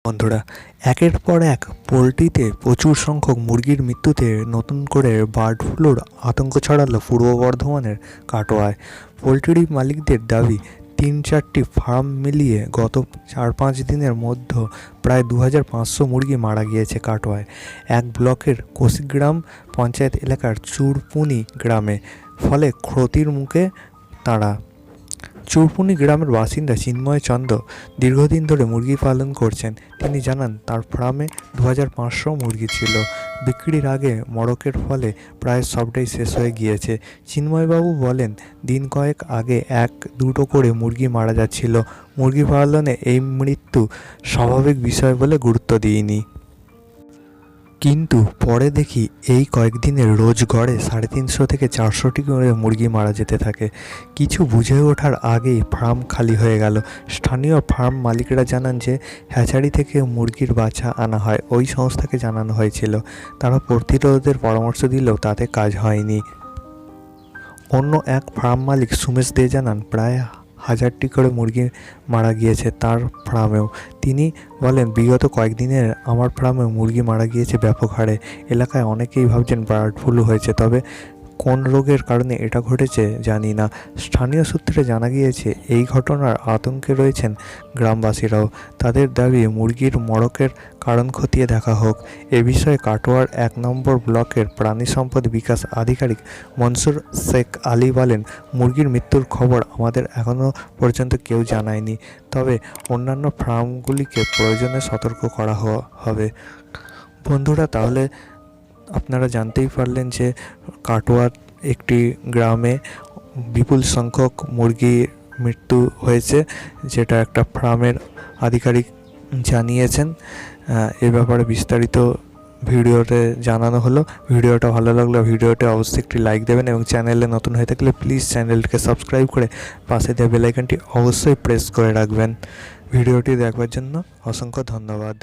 বন্ধুরা, একের পর এক পোলট্রিতে প্রচুর সংখ্যক মুরগির মৃত্যুতে নতুন করে বার্ড ফ্লুর আতঙ্ক ছড়ালো পূর্ব বর্ধমানের কাটোয়ায়। পোলট্রি মালিকদের দাবি, ৩-৪টি ফার্ম মিলিয়ে গত ৪-৫ দিনের মধ্যে প্রায় ২৫০০ মুরগি মারা গিয়েছে কাটোয়ায় এক ব্লকের কোশিগ্রাম পঞ্চায়েত এলাকার চুরপুনি গ্রামে। ফলে ক্ষতির মুখে তাঁরা। চুরপুনি গ্রামের বাসিন্দা চিন্ময় চন্দ্র দীর্ঘদিন ধরে মুরগি পালন করছেন। তিনি জানান, তার ফার্মে ২৫০০ মুরগি ছিল। বিক্রির আগে মড়কের ফলে প্রায় সবটাই শেষ হয়ে গিয়েছে। চিন্ময়বাবু বলেন, দিন কয়েক আগে ১-২টো করে মুরগি মারা যাচ্ছিল। মুরগি পালনে এই মৃত্যু স্বাভাবিক বিষয় বলে গুরুত্ব দিইনি, কিন্তু পরে দেখি এই কয়েকদিনে রোজ গড়ে ৩৫০ থেকে ৪০০টি করে মুরগি মারা যেতে থাকে। কিছু বুঝে ওঠার আগেই ফার্ম খালি হয়ে গেল। স্থানীয় ফার্ম মালিকরা জানান যে হ্যাচারি থেকে মুরগির বাচ্চা আনা হয়, ওই সংস্থাকে জানানো হয়েছিল। তারা প্রতিরোধের পরামর্শ দিলেও তাতে কাজ হয়নি। অন্য এক ফার্ম মালিক সুমেশ দে জানান, প্রায় ১০০০টি করে মুরগি মারা গিয়েছে তার ফার্মেও। তিনি বলেন, বিগত কয়েকদিনের আমার ফার্মে মুরগি মারা গিয়েছে ব্যাপক হারে। এলাকায় অনেকেই ভাবছেন বার্ড ফ্লু হয়েছে, তবে কোন রোগের কারণে এটা ঘটেছে জানি না। স্থানীয় সূত্রে জানা গিয়েছে, এই ঘটনার আতঙ্কে রয়েছেন গ্রামবাসীরাও। তাদের দাবি, মুরগির মড়কের কারণ খতিয়ে দেখা হোক। এ বিষয়ে কাটোয়ার ১ নম্বর ব্লকের প্রাণী সম্পদ বিকাশ আধিকারিক মনসুর শেখ আলী বলেন, মুরগির মৃত্যুর খবর আমাদের এখনও পর্যন্ত কেউ জানায়নি, তবে অন্যান্য ফার্মগুলিকে প্রয়োজনে সতর্ক করা হবে। বন্ধুরা, তাহলে আপনারা জানতেই পারলেন যে কাটোয়ার একটি গ্রামে বিপুল সংখ্যক মুরগির মৃত্যু হয়েছে, যেটা একটা ফার্মের আধিকারিক জানিয়েছেন। এ ব্যাপারে বিস্তারিত ভিডিওতে জানানো হলো। ভিডিওটা ভালো লাগলে ভিডিওতে অবশ্যই একটি লাইক দেবেন এবং চ্যানেলে নতুন হয়ে থাকলে প্লিজ চ্যানেলটিকে সাবস্ক্রাইব করে পাশে দেওয়া বেল আইকনটি অবশ্যই প্রেস করে রাখবেন। ভিডিওটি দেখবার জন্য অসংখ্য ধন্যবাদ।